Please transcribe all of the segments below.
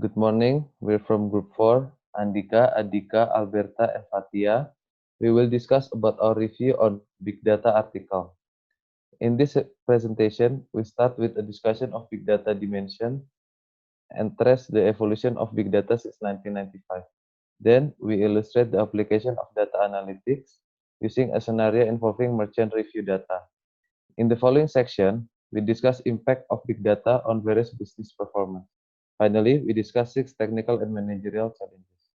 Good morning. We're from Group 4, Andika, Adika, Alberta, and Fatia. We will discuss about our review on Big Data article. In this presentation, we start with a discussion of Big Data dimension and trace the evolution of Big Data since 1995. Then, we illustrate the application of data analytics using a scenario involving merchant review data. In the following section, we discuss impact of Big Data on various business performance. Finally, we discuss 6 technical and managerial challenges.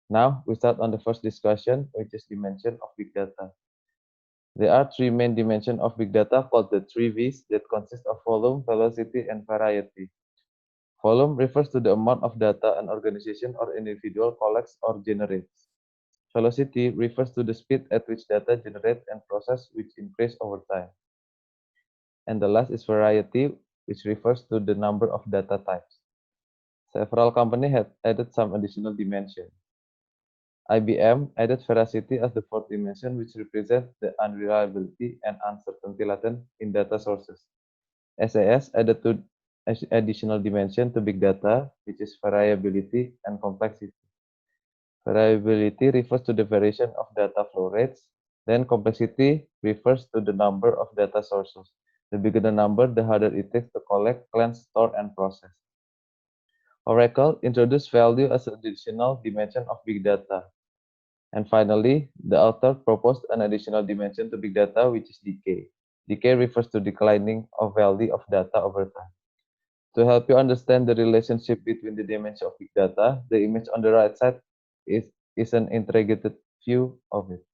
Now, we start on the first discussion, which is dimension of big data. There are 3 main dimensions of big data called the 3 V's that consist of volume, velocity, and variety. Volume refers to the amount of data an organization or individual collects or generates. Velocity refers to the speed at which data generated and processed, which increase over time. And the last is variety, which refers to the number of data types. Several companies have added some additional dimension. IBM added veracity as the fourth dimension, which represents the unreliability and uncertainty latent in data sources. SAS added two additional dimension to big data, which is variability and complexity. Variability refers to the variation of data flow rates. Then complexity refers to the number of data sources. The bigger the number, the harder it is to collect, cleanse, store, and process. Oracle introduced value as an additional dimension of big data. And finally, the author proposed an additional dimension to big data, which is decay. Decay refers to declining of value of data over time. To help you understand the relationship between the dimension of big data, the image on the right side is an interrogated view of it.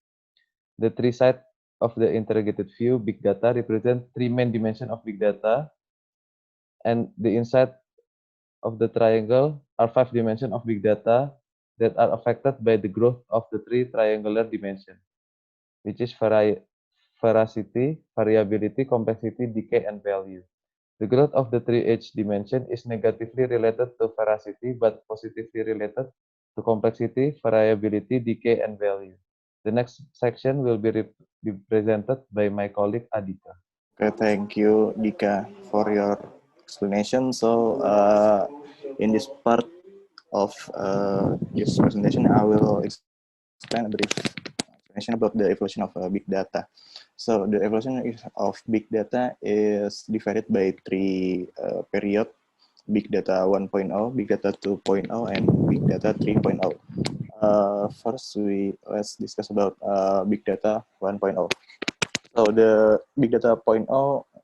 The three sides of the interrogated view, big data, represent 3 main dimensions of big data, and the inside of the triangle are 5 dimensions of big data that are affected by the growth of the 3 triangular dimensions, which is veracity, variability, complexity, decay, and value. The growth of the 3H dimension is negatively related to veracity, but positively related to complexity, variability, decay, and value. The next section will be presented by my colleague Adika. Okay, thank you, Dika, for your explanation. So, in this part of this presentation, I will explain a brief explanation about the evolution of big data. So, the evolution of big data is divided by 3 periods: big data 1.0, big data 2.0, and big data 3.0. First, let's discuss about big data 1.0. So the big data 0.0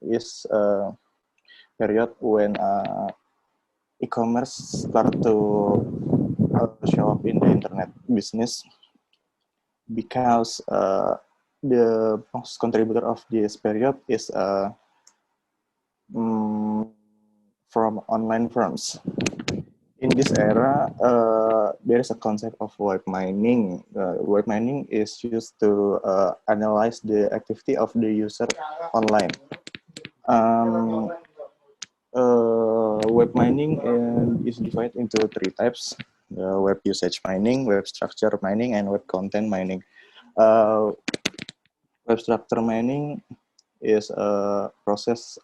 is a period when e-commerce start to show up in the internet business, because the most contributor of this period is from online firms. In this era, there is a concept of web mining. Web mining is used to analyze the activity of the user online. Web mining is divided into 3 types: web usage mining, web structure mining, and web content mining. Web structure mining is a process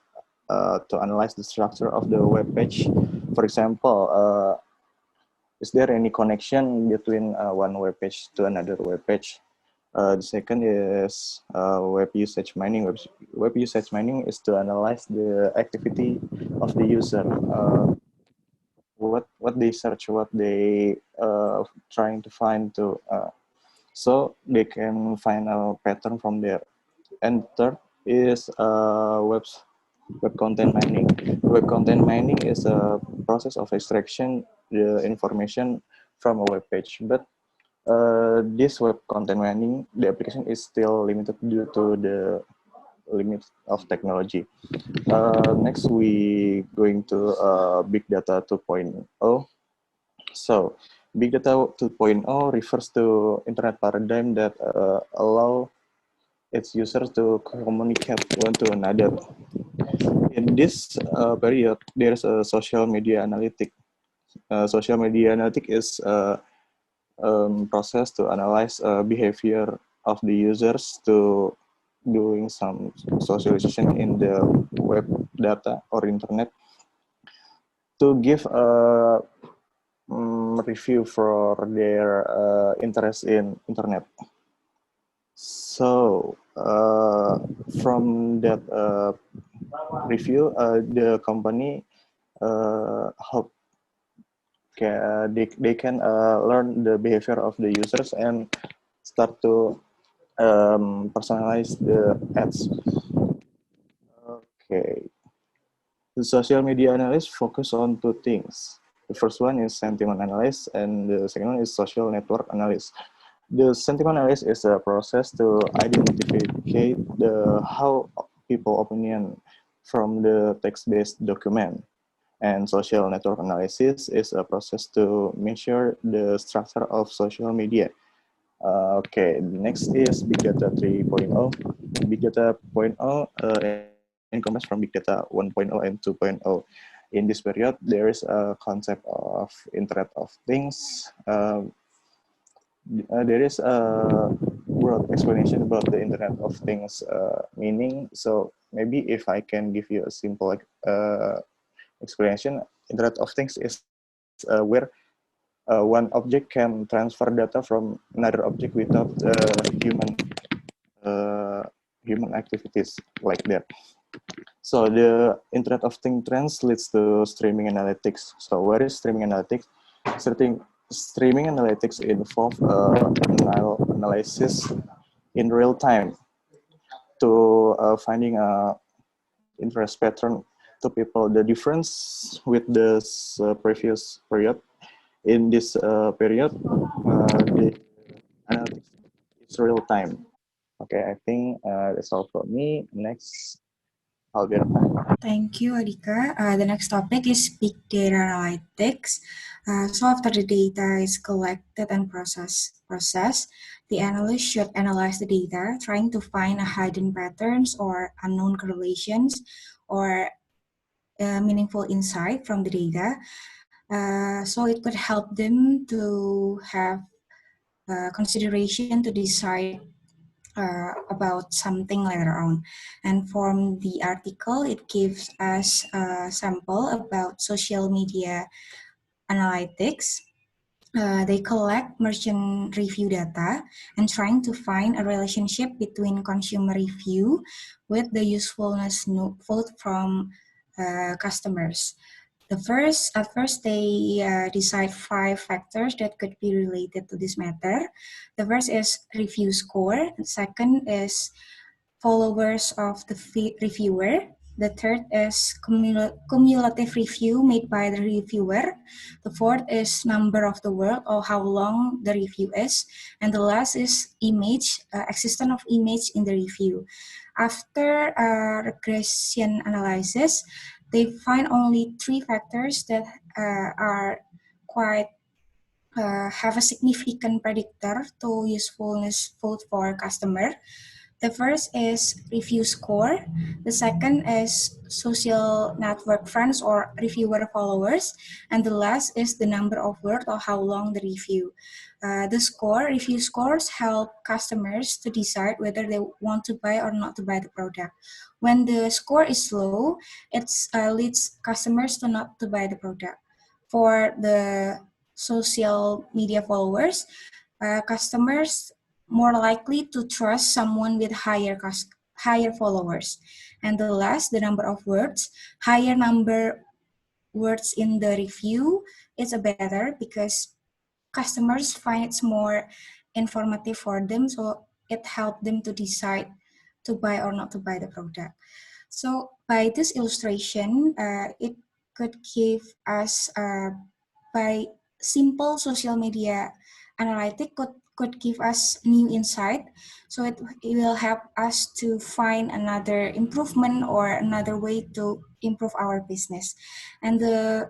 to analyze the structure of the web page. For example, is there any connection between one web page to another web page? The second is web usage mining. Web usage mining is to analyze the activity of the user, what they search, what they trying to find to, so they can find a pattern from there. And third is web content mining. Web content mining is a process of extraction the information from a web page, but this web content mining, the application is still limited due to the limit of technology. Next, we going to Big Data 2.0. So, Big Data 2.0 refers to internet paradigm that allow its users to communicate one to another. In this period, there is a social media analytic. Social media analytic is process to analyze behavior of the users to doing some socialization in the web data or internet to give review for their interest in internet. So from that review, the company hope they can learn the behavior of the users and start to personalize the ads. Okay. The social media analyst focus on two things. The first one is sentiment analysis, and the second one is social network analysis. The sentiment analysis is a process to identify how people opinion from the text-based document. And social network analysis is a process to measure the structure of social media. Okay, next is Big Data 3.0. Big Data 0.0 encompass from Big Data 1.0 and 2.0. In this period, there is a concept of Internet of Things. There is a broad explanation about the Internet of Things meaning. So maybe if I can give you a simple explanation, Internet of Things is where one object can transfer data from another object without human activities like that. So the Internet of Things trends leads to streaming analytics. So what is streaming analytics? Streaming analytics involve analysis in real time to finding a interest pattern to people. The difference with this previous period, in this period, the analytics is real time. Okay, I think that's all for me. Next, Alberta. Thank you, Adika. The next topic is big data analytics. So after the data is collected and processed, the analyst should analyze the data, trying to find hidden patterns or unknown correlations or meaningful insight from the data. So it could help them to have consideration to decide about something later on. And from the article, it gives us a sample about social media analytics. They collect merchant review data and trying to find a relationship between consumer review with the usefulness vote from customers. At first, they decide 5 factors that could be related to this matter. The first is review score. The second is followers of the reviewer. The third is cumulative review made by the reviewer. The fourth is number of the word or how long the review is. And the last is image, existence of image in the review. After regression analysis, they find only 3 factors that are quite have a significant predictor to usefulness vote for customer. The first is review score. The second is social network friends or reviewer followers. And the last is the number of words or how long the review. Review scores help customers to decide whether they want to buy or not to buy the product. When the score is low, it leads customers to not to buy the product. For the social media followers, customers more likely to trust someone with higher followers. And the last, the number of words. Higher number words in the review is better because customers find it's more informative for them, so it helps them to decide to buy or not to buy the product. So by this illustration, it could give us by simple social media analytic could give us new insight. So it will help us to find another improvement or another way to improve our business. And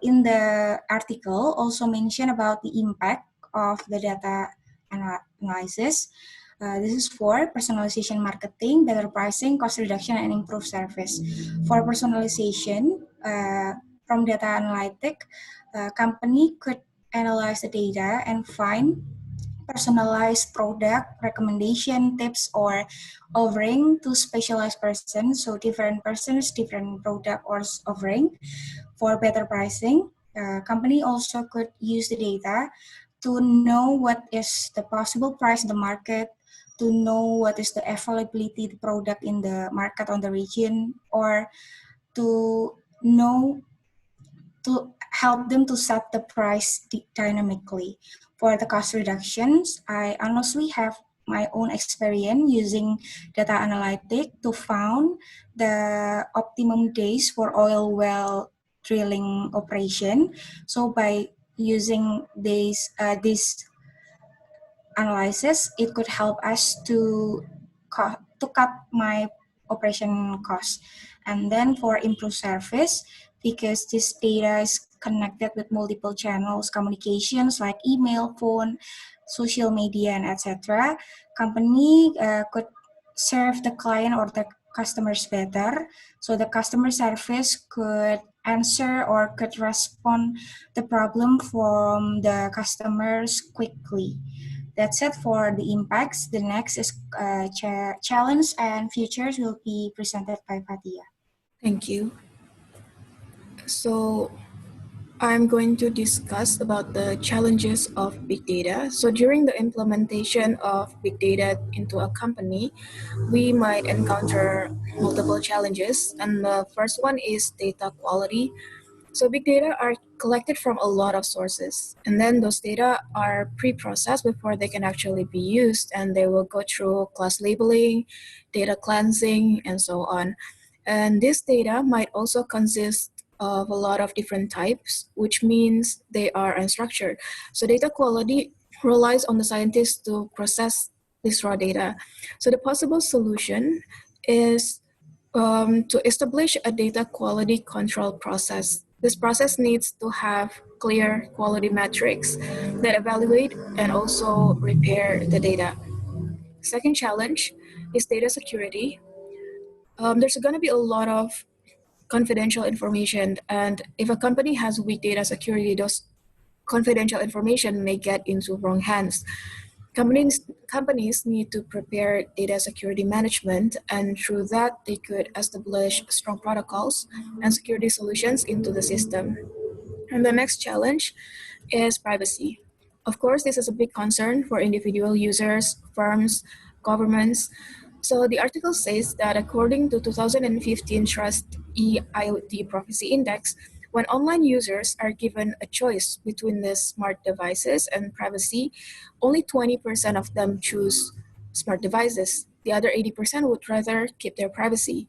in the article also mentioned about the impact of the data analysis. This is for personalization marketing, better pricing, cost reduction, and improved service. For personalization, from data analytic, company could analyze the data and find personalized product recommendation tips or offering to specialized persons. So different persons, different product or offering. For better pricing, company also could use the data to know what is the possible price in the market, to know what is the availability of the product in the market on the region, or to know, to help them to set the price dynamically. For the cost reductions, I honestly have my own experience using data analytic to found the optimum days for oil well drilling operation. So by using this analysis, it could help us to cut my operation cost. And then for improved service, because this data is connected with multiple channels, communications like email, phone, social media, and etc., company could serve the client or the customers better. So the customer service could answer or could respond the problem from the customers quickly. That's it for the impacts. The next is challenge and futures will be presented by Fatia. Thank you. So I'm going to discuss about the challenges of big data. So during the implementation of big data into a company, we might encounter multiple challenges. And the first one is data quality. So big data are collected from a lot of sources, and then those data are pre-processed before they can actually be used, and they will go through class labeling, data cleansing, and so on. And this data might also consist of a lot of different types, which means they are unstructured. So data quality relies on the scientists to process this raw data. So the possible solution is to establish a data quality control process. This process needs to have clear quality metrics that evaluate and also repair the data. Second challenge is data security. There's going to be a lot of confidential information, and if a company has weak data security, those confidential information may get into wrong hands. Companies need to prepare data security management, and through that, they could establish strong protocols and security solutions into the system. And the next challenge is privacy. Of course, this is a big concern for individual users, firms, governments. So the article says that according to 2015 Trust e-IoT Privacy Index, when online users are given a choice between the smart devices and privacy, only 20% of them choose smart devices. The other 80% would rather keep their privacy.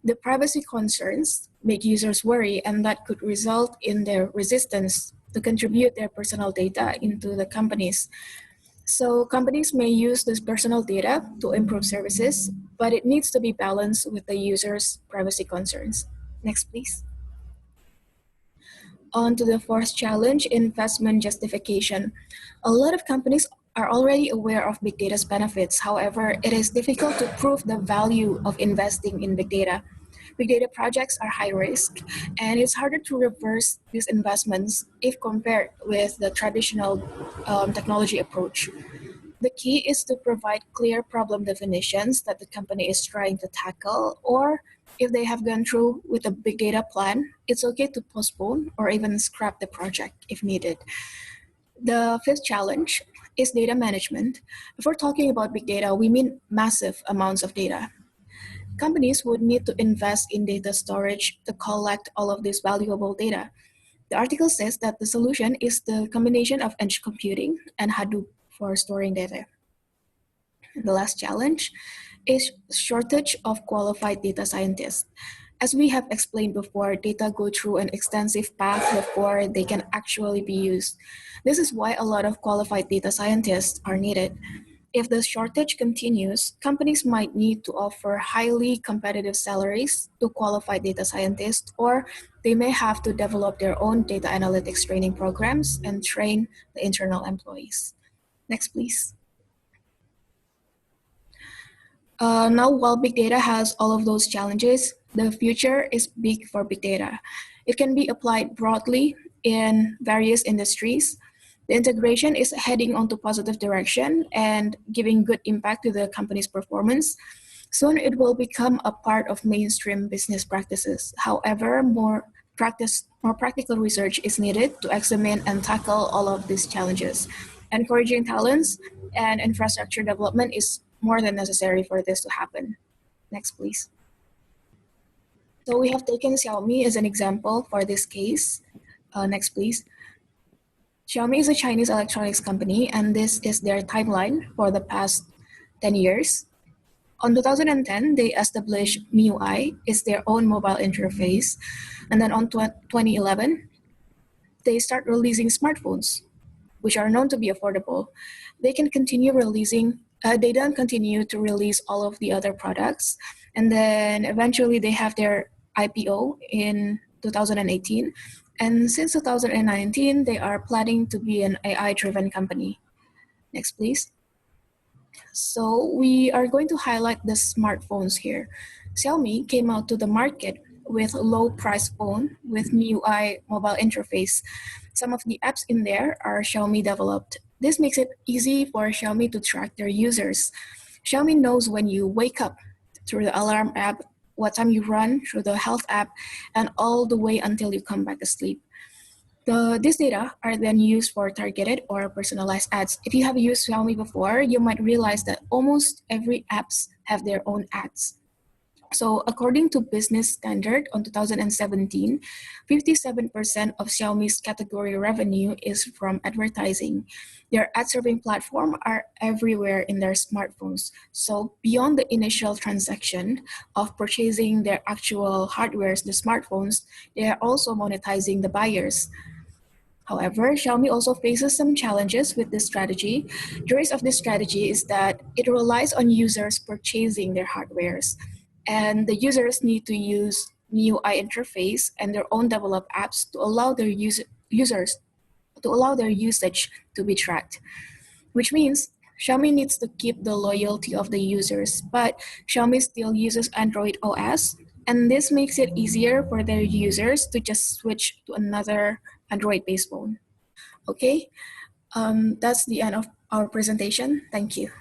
The privacy concerns make users worry, and that could result in their resistance to contribute their personal data into the companies. So companies may use this personal data to improve services, but it needs to be balanced with the user's privacy concerns. Next, please. On to the fourth challenge, investment justification. A lot of companies are already aware of big data's benefits. However, it is difficult to prove the value of investing in big data. Big data projects are high risk, and it's harder to reverse these investments if compared with the traditional technology approach. The key is to provide clear problem definitions that the company is trying to tackle, or if they have gone through with a big data plan, it's okay to postpone or even scrap the project if needed. The fifth challenge is data management. If we're talking about big data, we mean massive amounts of data. Companies would need to invest in data storage to collect all of this valuable data. The article says that the solution is the combination of edge computing and Hadoop for storing data. The last challenge is shortage of qualified data scientists. As we have explained before, data go through an extensive path before they can actually be used. This is why a lot of qualified data scientists are needed. If the shortage continues, companies might need to offer highly competitive salaries to qualified data scientists, or they may have to develop their own data analytics training programs and train the internal employees. Next, please. Now, while big data has all of those challenges, the future is big for big data. It can be applied broadly in various industries. The integration is heading onto positive direction and giving good impact to the company's performance. Soon it will become a part of mainstream business practices. However, more more practical research is needed to examine and tackle all of these challenges. Encouraging talents and infrastructure development is more than necessary for this to happen. Next, please. So we have taken Xiaomi as an example for this case. Next, please. Xiaomi is a Chinese electronics company, and this is their timeline for the past 10 years. On 2010, they established MIUI, it's their own mobile interface. And then on 2011, they start releasing smartphones, which are known to be affordable. They then continue to release all of the other products. And then eventually they have their IPO in 2018. And since 2019, they are planning to be an AI-driven company. Next, please. So we are going to highlight the smartphones here. Xiaomi came out to the market with a low price phone with MIUI mobile interface. Some of the apps in there are Xiaomi developed. This makes it easy for Xiaomi to track their users. Xiaomi knows when you wake up through the alarm app, what time you run through the health app, and all the way until you come back to sleep. These data are then used for targeted or personalized ads. If you have used Xiaomi before, you might realize that almost every apps have their own ads. So according to Business Standard on 2017, 57% of Xiaomi's category revenue is from advertising. Their ad serving platform are everywhere in their smartphones. So beyond the initial transaction of purchasing their actual hardwares, the smartphones, they are also monetizing the buyers. However, Xiaomi also faces some challenges with this strategy. The risk of this strategy is that it relies on users purchasing their hardwares, and the users need to use MIUI interface and their own developed apps to allow their usage to be tracked, which means Xiaomi needs to keep the loyalty of the users, but Xiaomi still uses Android OS, and this makes it easier for their users to just switch to another Android-based phone. Okay, that's the end of our presentation. Thank you.